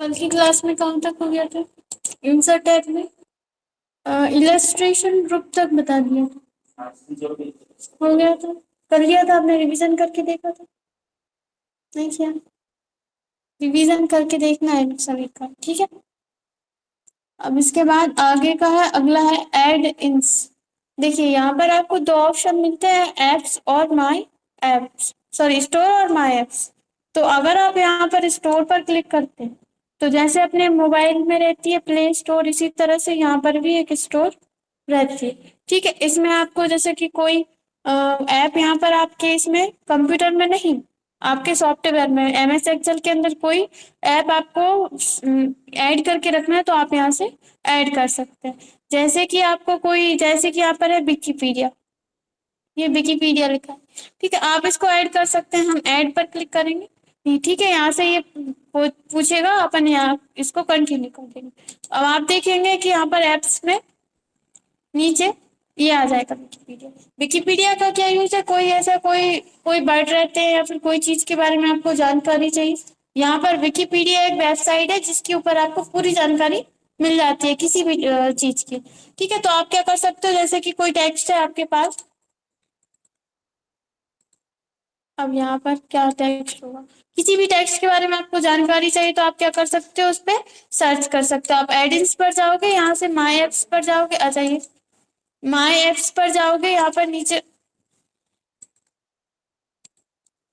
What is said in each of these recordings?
कल की क्लास में कहाँ तक हो गया था? इंसर्ट टैब में इलस्ट्रेशन ग्रुप तक बता दिया हो गया था। कर लिया था आपने? रिवीजन करके देखा था? नहीं किया? रिवीजन करके देखना है सभी का, ठीक है। अब इसके बाद आगे का है, अगला है ऐड इंस। देखिए यहाँ पर आपको दो ऑप्शन मिलते हैं, एप्स और माई एप्स, सॉरी स्टोर और माई एप्स। तो अगर आप यहाँ पर स्टोर पर क्लिक करते हैं तो जैसे अपने मोबाइल में रहती है प्ले स्टोर, इसी तरह से यहाँ पर भी एक स्टोर रहती है, ठीक है। इसमें आपको जैसे कि कोई ऐप यहाँ पर आपके इसमें कंप्यूटर में नहीं, आपके सॉफ्टवेयर में एमएस एक्सेल के अंदर कोई ऐप आपको ऐड करके रखना है तो आप यहाँ से ऐड कर सकते हैं। जैसे कि आपको कोई, जैसे कि यहाँ पर है विकिपीडिया, ये विकिपीडिया लिखा है, ठीक है। आप इसको ऐड कर सकते हैं, हम ऐड पर क्लिक करेंगे, ठीक है। यहाँ से ये पूछेगा, अपन यहाँ इसको कंटिन्यू कर देंगे। अब आप देखेंगे कि यहाँ पर एप्स में नीचे ये आ जाएगा विकिपीडिया। विकिपीडिया का क्या यूज है? कोई ऐसा कोई कोई बर्ड रहते हैं या फिर कोई चीज के बारे में आपको जानकारी चाहिए, यहाँ पर विकिपीडिया एक वेबसाइट है जिसके ऊपर आपको पूरी जानकारी मिल जाती है किसी भी चीज की, ठीक है। तो आप क्या कर सकते हो, जैसे कि कोई टेक्स्ट है आपके पास, अब यहाँ पर क्या टेक्स्ट होगा, किसी भी टेक्स्ट के बारे में आपको जानकारी चाहिए तो आप क्या कर सकते हो, उस पर सर्च कर सकते हो। आप एडिंग्स पर जाओगे, यहाँ से माई एप्स पर जाओगे, आ जाइए माई एप्स पर जाओगे, यहाँ पर नीचे,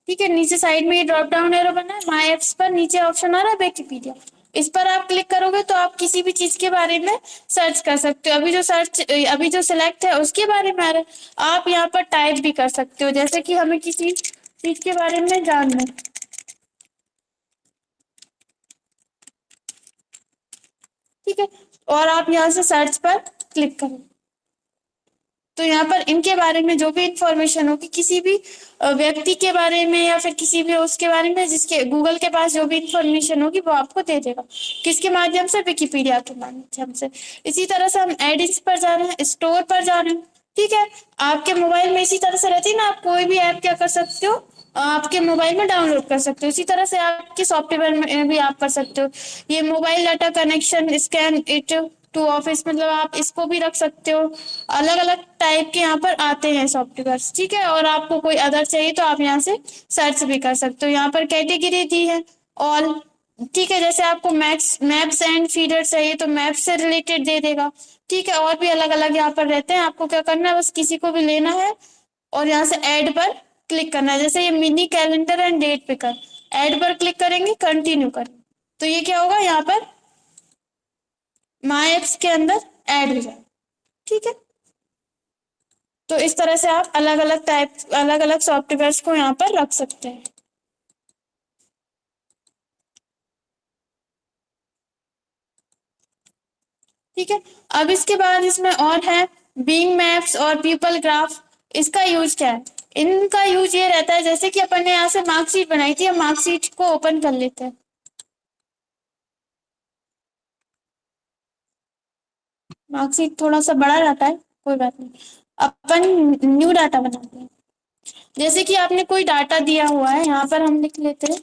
ठीक है, नीचे साइड में ये ड्रॉप डाउन एरो बना है, माई एप्स पर नीचे ऑप्शन आ रहा है विकिपीडिया, इस पर आप क्लिक करोगे तो आप किसी भी चीज के बारे में सर्च कर सकते हो। अभी जो सिलेक्ट है उसके बारे में आ रहा है, आप यहाँ पर टाइप भी कर सकते हो, जैसे कि हमें किसी चीज के बारे में जानना है, ठीक है, और आप यहाँ से सर्च पर क्लिक करो तो यहाँ पर इनके बारे में जो भी इंफॉर्मेशन होगी, किसी भी व्यक्ति के बारे में या फिर किसी भी उसके बारे में, जिसके गूगल के पास जो भी इंफॉर्मेशन होगी वो आपको दे देगा, किसके माध्यम से, विकिपीडिया के माध्यम से। इसी तरह से हम एडिट्स पर जा रहे हैं, स्टोर पर जा रहे हैं, ठीक है। आपके मोबाइल में इसी तरह से रहती है ना, आप कोई भी ऐप क्या कर सकते हो, आपके मोबाइल में डाउनलोड कर सकते हो, इसी तरह से आपके सॉफ्टवेयर में भी आप कर सकते हो। ये mobile data connection scan it to office, मतलब आप इसको भी रख सकते हो। अलग अलग टाइप के यहाँ पर आते हैं सॉफ्टवेयर, ठीक है। और आपको कोई अदर चाहिए तो आप यहाँ से सर्च भी कर सकते हो। यहाँ पर कैटेगरी दी है ऑल, ठीक है। जैसे आपको मैप्स एंड फीडर चाहिए तो मैप से रिलेटेड दे देगा, ठीक है। और भी अलग अलग यहाँ पर रहते हैं, आपको क्या करना है, बस किसी को भी लेना है और यहाँ से ऐड पर क्लिक करना है। जैसे ये mini calendar and date picker, add पर क्लिक करेंगे, कंटिन्यू करेंगे तो ये क्या होगा, यहाँ पर माई एप्स के अंदर ऐड हो जाए, ठीक है। तो इस तरह से आप अलग अलग सॉफ्टवेयर को यहाँ पर रख सकते हैं, ठीक है। अब इसके बाद इसमें और है बीइंग मैप्स और पीपल ग्राफ। इसका यूज क्या है? इनका यूज ये रहता है, जैसे कि अपन ने यहाँ से मार्कशीट बनाई थी, हम मार्कशीट को ओपन कर लेते हैं, मार्कशीट थोड़ा सा बड़ा रहता है, कोई बात नहीं, अपन न्यू डाटा बनाते हैं। जैसे कि आपने कोई डाटा दिया हुआ है, यहाँ पर हम लिख लेते हैं,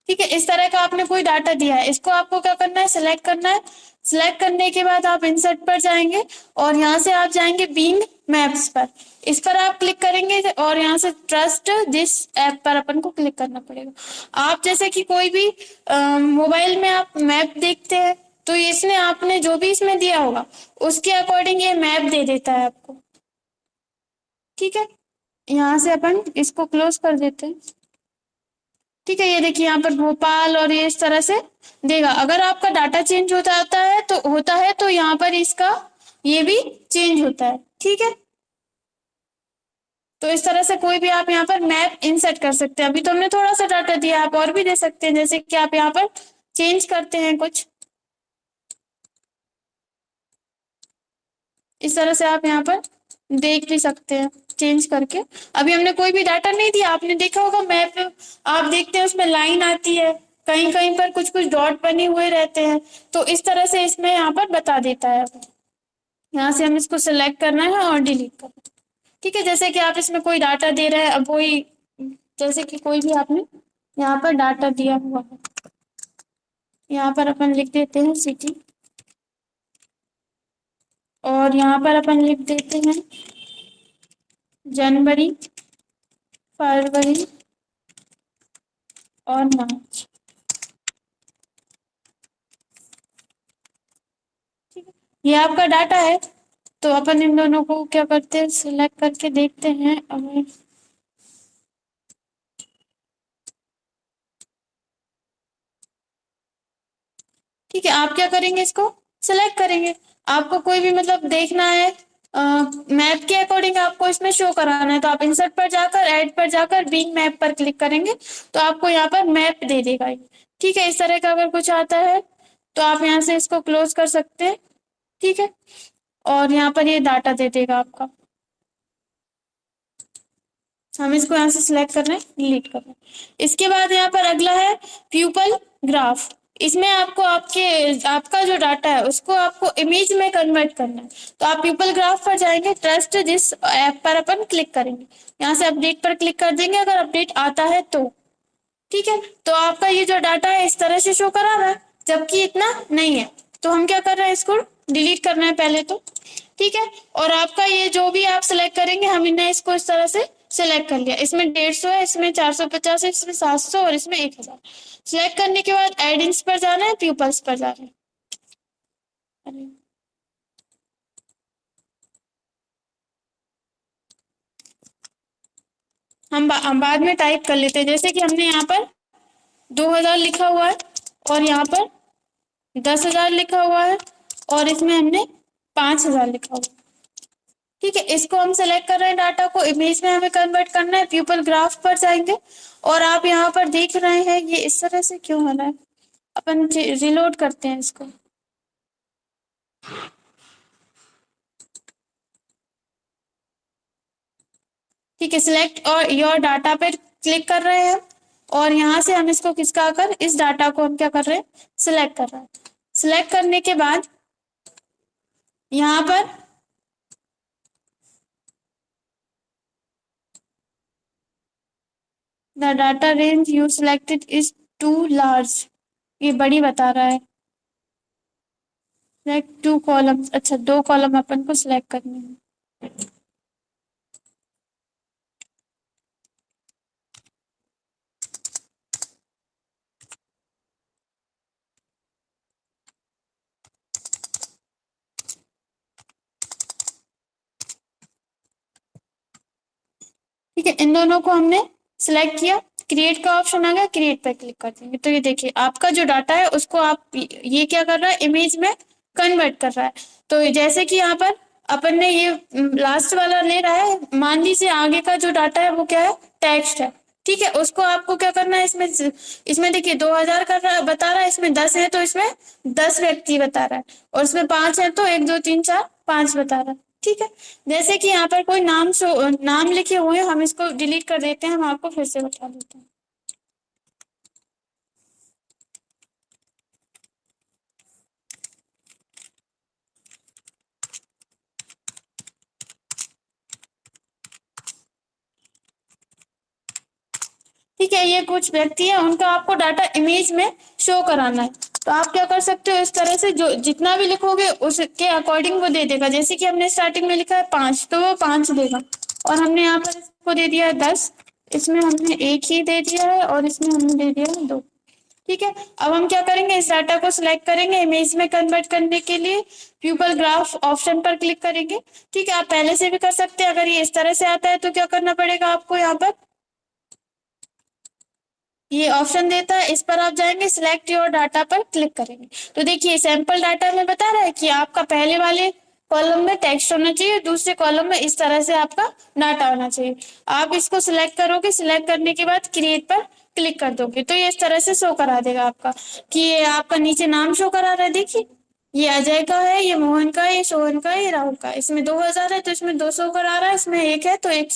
ठीक है। इस तरह का आपने कोई डाटा दिया है, इसको आपको क्या करना है, सिलेक्ट करना है। सिलेक्ट करने के बाद आप इंसर्ट पर जाएंगे और यहाँ से आप जाएंगे बीइंग मैप्स पर, इस पर आप क्लिक करेंगे और यहाँ से ट्रस्ट दिस ऐप पर अपन को क्लिक करना पड़ेगा। आप जैसे कि कोई भी मोबाइल में आप मैप देखते हैं तो इसने आपने जो भी इसमें दिया होगा उसके अकॉर्डिंग ये मैप दे देता है आपको, ठीक है। यहाँ से अपन इसको क्लोज कर देते हैं, ठीक है। ये देखिए यहाँ पर भोपाल और ये इस तरह से देगा। अगर आपका डाटा चेंज होता है तो यहाँ पर इसका ये भी चेंज होता है, ठीक है। तो इस तरह से कोई भी आप यहाँ पर मैप इंसर्ट कर सकते हैं। अभी तो हमने थोड़ा सा डाटा दिया, आप और भी दे सकते हैं, जैसे कि आप यहाँ पर चेंज करते हैं कुछ, इस तरह से आप यहाँ पर देख भी सकते हैं चेंज करके। अभी हमने कोई भी डाटा नहीं दिया, आपने देखा होगा मैप, आप देखते हैं उसमें लाइन आती है, कहीं कहीं पर कुछ कुछ डॉट बने हुए रहते हैं, तो इस तरह से इसमें यहाँ पर बता देता है। यहाँ से हम इसको सिलेक्ट करना है और डिलीट करना है। ठीक है, जैसे कि आप इसमें कोई डाटा दे रहे हैं, अब वही जैसे कि कोई भी आपने यहाँ पर डाटा दिया हुआ है, यहाँ पर अपन लिख देते हैं सिटी, और यहाँ पर अपन लिख देते हैं जनवरी, फरवरी और मार्च। ठीक है, ये आपका डाटा है। तो अपन इन दोनों को क्या करते हैं, सिलेक्ट करके देखते हैं। अगर ठीक है, आप क्या करेंगे, इसको सिलेक्ट करेंगे। आपको कोई भी मतलब देखना है मैप के अकॉर्डिंग आपको इसमें शो कराना है, तो आप इंसर्ट पर जाकर ऐड पर जाकर बिंग मैप पर क्लिक करेंगे, तो आपको यहाँ पर मैप दे देगा ये। ठीक है, इस तरह का अगर कुछ आता है तो आप यहाँ से इसको क्लोज कर सकते हैं। ठीक है, और यहाँ पर ये डाटा दे देगा आपका। हम इसको यहाँ से सिलेक्ट कर रहे हैं, डिलीट कर रहे हैं। इसके बाद यहाँ पर अगला है प्यूपल ग्राफ। इसमें आपको आपका जो डाटा है उसको आपको इमेज में कन्वर्ट करना है। तो आप प्यूपल ग्राफ पर जाएंगे, ट्रस्ट दिस ऐप पर अपन क्लिक करेंगे, यहाँ से अपडेट पर क्लिक कर देंगे अगर अपडेट आता है तो। ठीक है, तो आपका ये जो डाटा है इस तरह से शो करा रहा है, जबकि इतना नहीं है। तो हम क्या कर रहे हैं, इसको डिलीट करना है पहले तो। ठीक है, और आपका ये जो भी आप सिलेक्ट करेंगे, हमने इसको इस तरह से सिलेक्ट कर लिया। इसमें 150 है, इसमें 450 है, इसमें 700 और इसमें 1000। सिलेक्ट करने के बाद एडिंग्स पर जाना है, प्यूपल्स पर जाना है। अरे हम बाद में टाइप कर लेते हैं, जैसे कि हमने यहाँ पर 2000 लिखा हुआ है और यहाँ पर 10,000 लिखा हुआ है और इसमें हमने 5,000 लिखा हुआ है। ठीक है, इसको हम सेलेक्ट कर रहे हैं, डाटा को इमेज में हमें कन्वर्ट करना है। प्यूपल ग्राफ पर जाएंगे और आप यहाँ पर देख रहे हैं ये इस तरह से क्यों हो रहा है, अपन रिलोड करते हैं इसको। ठीक है, सिलेक्ट और योर डाटा पर क्लिक कर रहे हैं और यहाँ से हम इसको खिसका कर इस डाटा को हम क्या कर रहे हैं, सिलेक्ट कर रहे हैं। सिलेक्ट करने के बाद यहाँ पर the data range you selected is too large, ये बड़ी बता रहा है। सिलेक्ट 2 कॉलम्स, अच्छा 2 कॉलम अपन को सिलेक्ट करने हैं। ठीक है, इन दोनों को हमने सिलेक्ट किया, क्रिएट का ऑप्शन आ गया, क्रिएट पर क्लिक कर देंगे। तो ये देखिए आपका जो डाटा है उसको आप ये क्या कर रहा है, इमेज में कन्वर्ट कर रहा है। तो जैसे कि यहाँ पर अपन ने ये लास्ट वाला ले रहा है, मान लीजिए आगे का जो डाटा है वो क्या है, टेक्स्ट है। ठीक है, उसको आपको क्या करना है, इसमें देखिए 2000 कर रहा बता रहा है, इसमें 10 है तो इसमें 10 व्यक्ति बता रहा है, और इसमें 5 है तो 1 2 3 4 5 बता रहा है। ठीक है, जैसे कि यहाँ पर कोई नाम लिखे हुए हैं, हम इसको डिलीट कर देते हैं, हम आपको फिर से बता देते हैं। ठीक है, ये कुछ व्यक्ति है, उनका आपको डाटा इमेज में शो कराना है। तो आप क्या कर सकते हो, इस तरह से जो जितना भी लिखोगे उसके अकॉर्डिंग वो दे देगा। जैसे कि हमने स्टार्टिंग में लिखा है 5, तो वो 5 देगा, और हमने यहाँ पर इसको दे दिया है 10, इसमें हमने 1 ही दे दिया है और इसमें हमने दे दिया है 2। ठीक है, अब हम क्या करेंगे, इस डाटा को सिलेक्ट करेंगे, इमेज में कन्वर्ट करने के लिए प्यूपल ग्राफ ऑप्शन पर क्लिक करेंगे। ठीक है, आप पहले से भी कर सकते हैं। अगर ये इस तरह से आता है तो क्या करना पड़ेगा आपको, यहाँ पर ये ऑप्शन देता है, इस पर आप जाएंगे, सिलेक्ट योर डाटा पर क्लिक करेंगे। तो देखिए सैंपल डाटा में बता रहा है कि आपका पहले वाले कॉलम में टेक्स्ट होना चाहिए, दूसरे कॉलम में इस तरह से आपका डाटा होना चाहिए। आप इसको सिलेक्ट करोगे, सिलेक्ट करने के बाद क्रिएट पर क्लिक कर दोगे तो ये इस तरह से शो करा देगा आपका, कि ये आपका नीचे नाम शो करा रहा है। देखिए ये अजय का है, ये मोहन का है, ये सोहन का है, ये राहुल का है। इसमें 2000 है तो इसमें 200 करा रहा है, इसमें 1 है तो 1